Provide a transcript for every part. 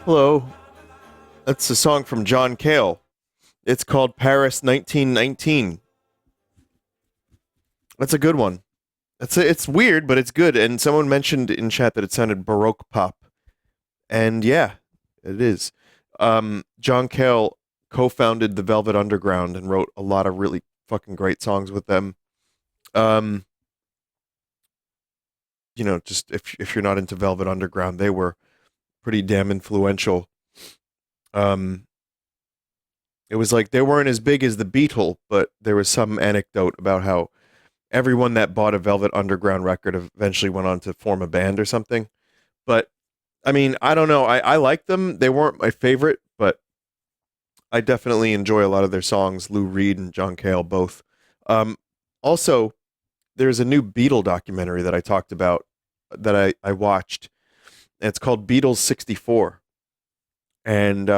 Hello. That's a song from John Cale. It's called Paris 1919. That's a good one. It's weird, but it's good. And someone mentioned in chat that it sounded Baroque pop. And yeah, it is. John Cale co-founded the Velvet Underground and wrote a lot of really fucking great songs with them. Um, just if you're not into Velvet Underground, they were pretty damn influential. Um, it was like they weren't as big as the Beatles, but there was some anecdote about how everyone that bought a Velvet Underground record eventually went on to form a band or something. But I mean, I don't know. I like them. They weren't my favorite, but I definitely enjoy a lot of their songs. Lou Reed and John Cale both. Um, Also, there's a new Beatle documentary that I talked about that I watched. And it's called Beatles 64. And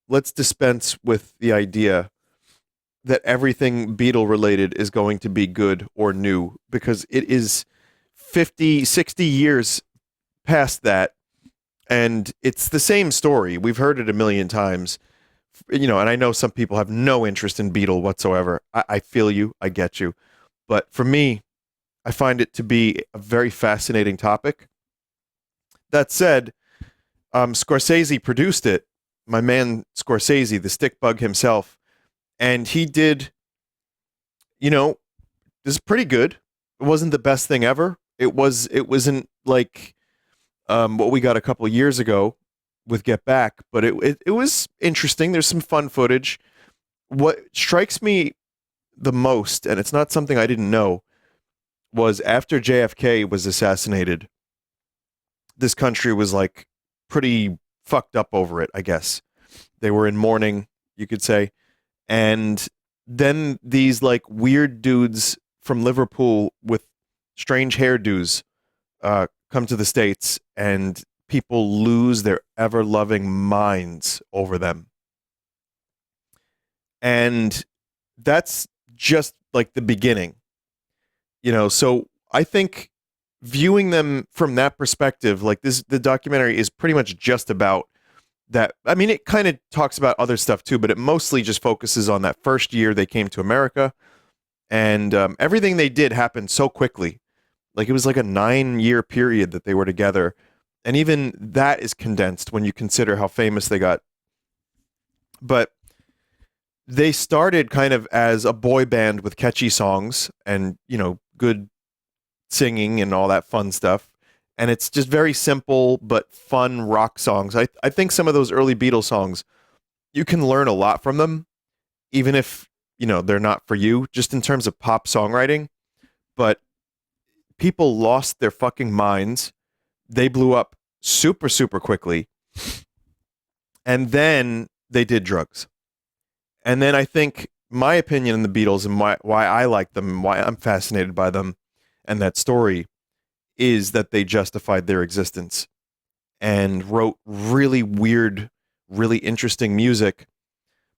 let's dispense with the idea that everything Beatle related is going to be good or new because it is 50, 60 years past that. And it's the same story. We've heard it a million times, and I know some people have no interest in Beatle whatsoever. I feel you. I get you. But for me, I find it to be a very fascinating topic. That said, Scorsese produced it. My man Scorsese, the stick bug himself, and he did, this is pretty good. It wasn't the best thing ever. It wasn't like what we got a couple of years ago with Get Back, but it was interesting. There's some fun footage. What strikes me the most, and it's not something I didn't know, was after JFK was assassinated, this country was like pretty fucked up over it, I guess. They were in mourning, you could say. And then these like weird dudes from Liverpool with strange hairdos come to the States, and people lose their ever loving minds over them. And that's just like the beginning, so I think viewing them from that perspective, like the documentary is pretty much just about that. I mean, it kind of talks about other stuff too, but it mostly just focuses on that first year they came to America, and everything they did happened so quickly. Like it was like a 9-year period that they were together, and even that is condensed when you consider how famous they got. But they started kind of as a boy band with catchy songs and good singing and all that fun stuff. And it's just very simple but fun rock songs. I think some of those early Beatles songs, you can learn a lot from them, even if, they're not for you, just in terms of pop songwriting. But people lost their fucking minds. They blew up super, super quickly. And then they did drugs. And then I think my opinion on the Beatles and why I like them and why I'm fascinated by them and that story is that they justified their existence and wrote really weird, really interesting music.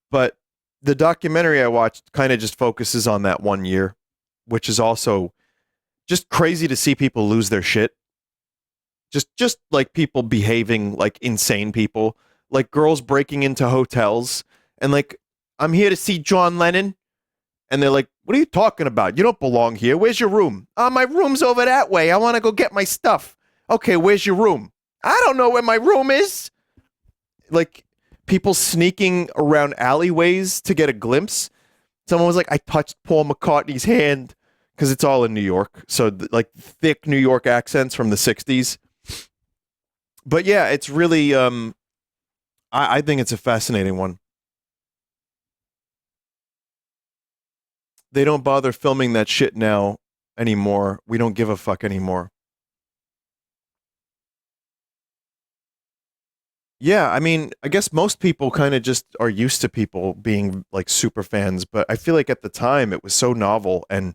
But the documentary I watched kind of just focuses on that one year, which is also just crazy to see people lose their shit. Just like people behaving like insane people, like girls breaking into hotels and like, I'm here to see John Lennon. And they're like, what are you talking about? You don't belong here. Where's your room? My room's over that way. I want to go get my stuff. Okay, where's your room? I don't know where my room is. Like people sneaking around alleyways to get a glimpse. Someone was like, I touched Paul McCartney's hand because it's all in New York. So like thick New York accents from the 60s. But yeah, it's really, I think it's a fascinating one. They don't bother filming that shit now anymore. We don't give a fuck anymore. Yeah, I mean, I guess most people kind of just are used to people being like super fans, but I feel like at the time it was so novel, and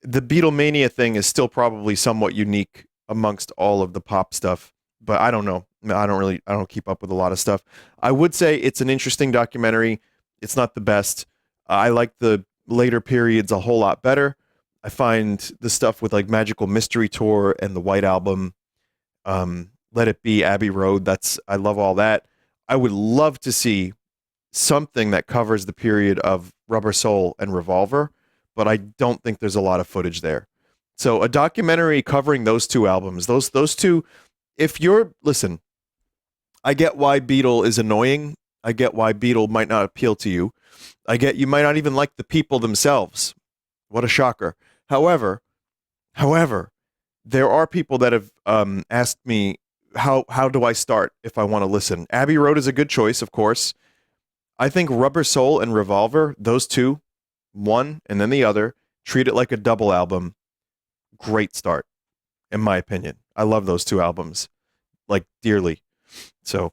the Beatlemania thing is still probably somewhat unique amongst all of the pop stuff. But I don't know. I don't keep up with a lot of stuff. I would say it's an interesting documentary. It's not the best. I like the later periods a whole lot better. I find the stuff with like Magical Mystery Tour and the White Album Let It Be, Abbey Road. I love all that. I would love to see something that covers the period of Rubber Soul and Revolver, but I don't think there's a lot of footage there. So a documentary covering those two albums, those two. If you're listen, I get why Beatle is annoying. I get why Beatle might not appeal to you. I get you might not even like the people themselves. What a shocker. However, there are people that have asked me how do I start if I want to listen. Abbey Road is a good choice, of course. I think Rubber Soul and Revolver, those two, one and then the other, treat it like a double album. Great start, in my opinion. I love those two albums, like dearly. So,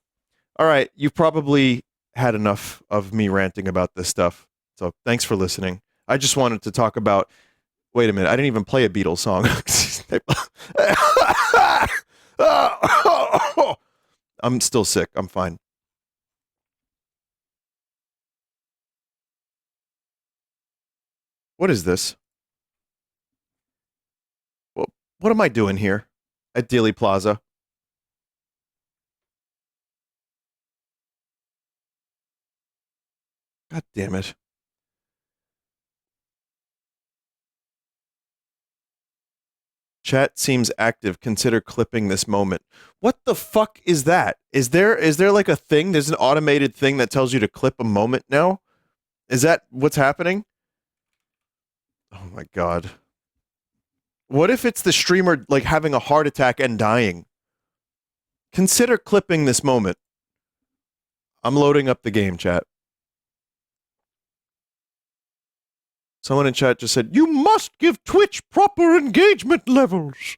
all right, you've probably had enough of me ranting about this stuff. So, thanks for listening. I just wanted to talk about. Wait a minute, I didn't even play a Beatles song. I'm still sick. I'm fine. What is this? Well, what am I doing here at Dealey Plaza? God damn it. Chat seems active. Consider clipping this moment. What the fuck is that? Is there like a thing? There's an automated thing that tells you to clip a moment now? Is that what's happening? Oh my god. What if it's the streamer like having a heart attack and dying? Consider clipping this moment. I'm loading up the game, chat. Someone in chat just said, "You must give Twitch proper engagement levels."